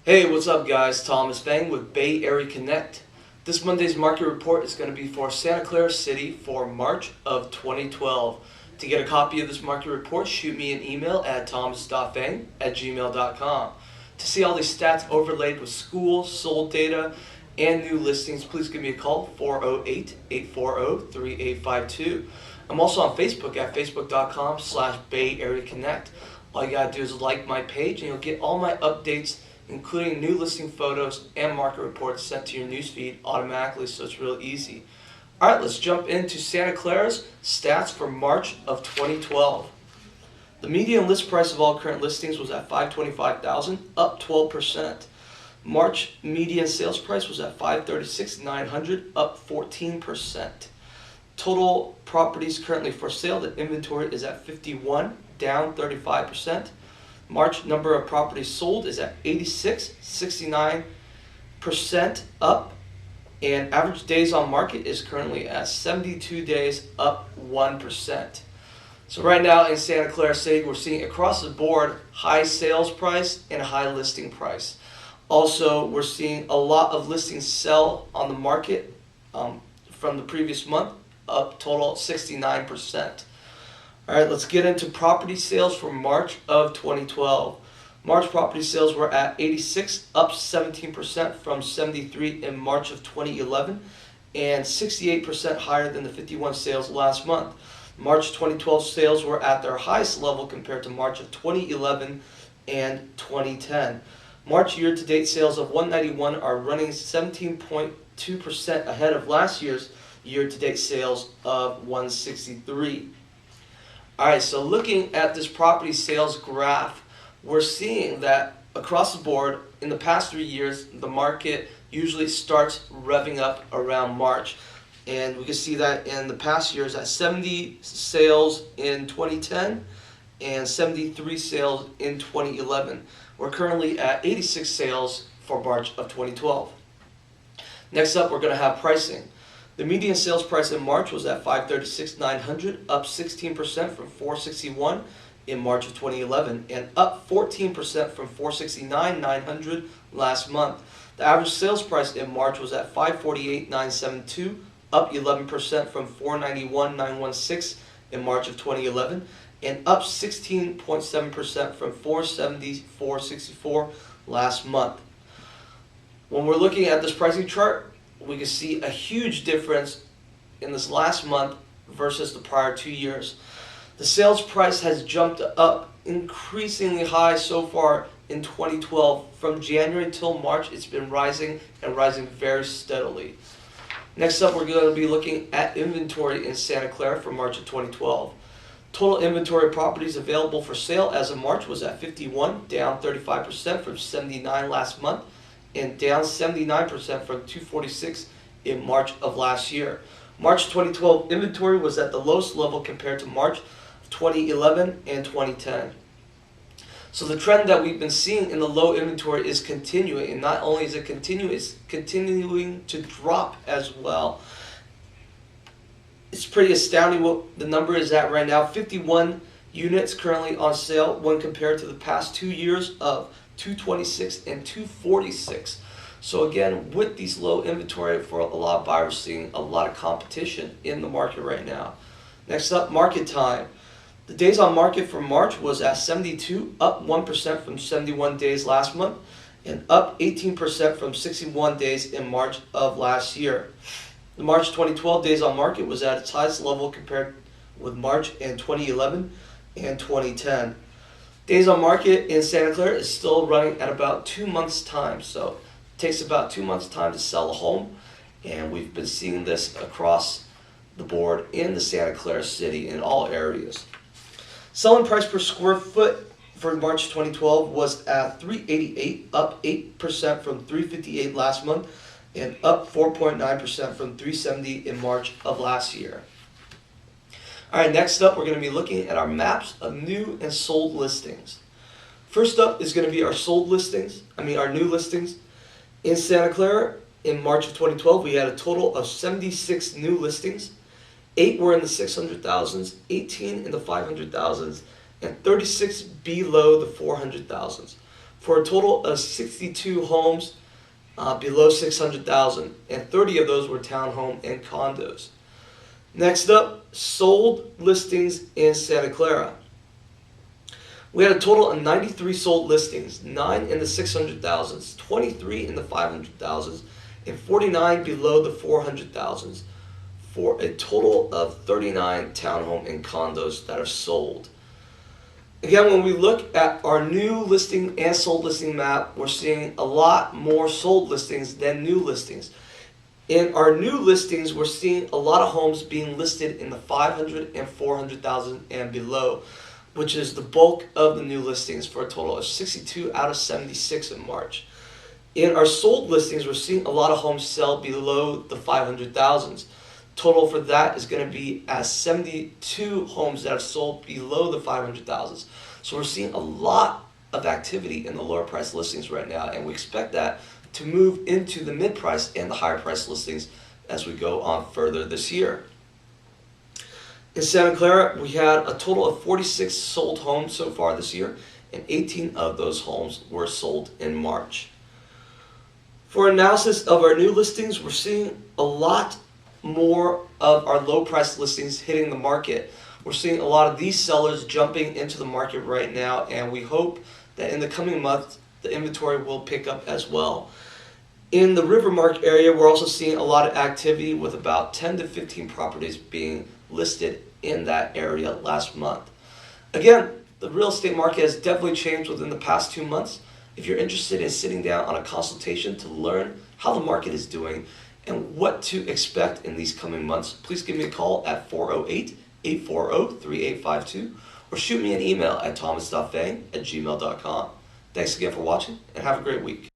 Hey, what's up guys? Thomas Feng with Bay Area Connect. This Monday's market report is going to be for Santa Clara City for March of 2012. To get a copy of this market report, shoot me an email at thomas.feng@gmail.com. To see all these stats overlaid with school, sold data, and new listings, please give me a call, 408-840-3852. I'm also on Facebook at facebook.com/Bay Area Connect. All you gotta do is like my page and you'll get all my updates, including new listing photos and market reports sent to your newsfeed automatically, so it's real easy. Alright, let's jump into Santa Clara's stats for March of 2012. The median list price of all current listings was at $525,000, up 12%. March median sales price was at $536,900, up 14%. Total properties currently for sale, the inventory is at 51, down 35%. March number of properties sold is at 86, 69% up, and average days on market is currently at 72 days, up 1%. So right now in Santa Clara City, we're seeing across the board high sales price and high listing price. Also, we're seeing a lot of listings sell on the market from the previous month, up total 69%. Alright, let's get into property sales for March of 2012. March property sales were at 86, up 17% from 73 in March of 2011, and 68% higher than the 51 sales last month. March 2012 sales were at their highest level compared to March of 2011 and 2010. March year-to-date sales of 191 are running 17.2% ahead of last year's year-to-date sales of 163. Alright, so looking at this property sales graph, we're seeing that across the board in the past 3 years, the market usually starts revving up around March. And we can see that in the past years at 70 sales in 2010 and 73 sales in 2011. We're currently at 86 sales for March of 2012. Next up, we're going to have pricing. The median sales price in March was at $536,900, up 16% from $461 in March of 2011, and up 14% from $469,900 last month. The average sales price in March was at $548,972, up 11% from $491,916 in March of 2011, and up 16.7% from $470,464 last month. When we're looking at this pricing chart, we can see a huge difference in this last month versus the prior 2 years. The sales price has jumped up increasingly high so far in 2012. From January till March, it's been rising and rising very steadily. Next up, we're going to be looking at inventory in Santa Clara for March of 2012. Total inventory properties available for sale as of March was at 51, down 35% from 79 last month, and down 79% from 246 in March of last year. March 2012 inventory was at the lowest level compared to March of 2011 and 2010. So the trend that we've been seeing in the low inventory is continuing, and not only is it continuing, it's continuing to drop as well. It's pretty astounding what the number is at right now. 51 units currently on sale when compared to the past 2 years of 226 and 246. So again, with these low inventory for a lot of buyers, seeing a lot of competition in the market right now. Next up, market time. The days on market for March was at 72, up 1% from 71 days last month, and up 18% from 61 days in March of last year. The March 2012 days on market was at its highest level compared with March in 2011 and 2010. Days on market in Santa Clara is still running at about 2 months' time, so it takes about 2 months' time to sell a home, and we've been seeing this across the board in the Santa Clara City in all areas. Selling price per square foot for March 2012 was at $388, up 8% from $358 last month, and up 4.9% from $370 in March of last year. Alright, next up we're going to be looking at our maps of new and sold listings. First up is going to be our sold listings, our new listings. In Santa Clara, in March of 2012, we had a total of 76 new listings. 8 were in the 600,000s, 18 in the 500,000s, and 36 below the 400,000s. for a total of 62 homes below 600,000, and 30 of those were townhome and condos. Next up, sold listings in Santa Clara. We had a total of 93 sold listings, 9 in the 600,000s, 23 in the 500,000s, and 49 below the 400,000s, for a total of 39 townhome and condos that are sold. Again, when we look at our new listing and sold listing map, we're seeing a lot more sold listings than new listings. In our new listings, we're seeing a lot of homes being listed in the 500 and 400,000 and below, which is the bulk of the new listings, for a total of 62 out of 76 in March. In our sold listings, we're seeing a lot of homes sell below the 500,000s. Total for that is going to be at 72 homes that have sold below the 500,000s. So we're seeing a lot of activity in the lower price listings right now, and we expect that to move into the mid price and the higher price listings as we go on further this year. In Santa Clara, we had a total of 46 sold homes so far this year, and 18 of those homes were sold in March. For analysis of our new listings, we're seeing a lot more of our low price listings hitting the market. We're seeing a lot of these sellers jumping into the market right now, and we hope that in the coming months the inventory will pick up as well. In the Rivermark area, we're also seeing a lot of activity, with about 10 to 15 properties being listed in that area last month. Again, the real estate market has definitely changed within the past 2 months. If you're interested in sitting down on a consultation to learn how the market is doing and what to expect in these coming months, please give me a call at 408-840-3852 or shoot me an email at thomas.feng@gmail.com. Thanks again for watching, and have a great week.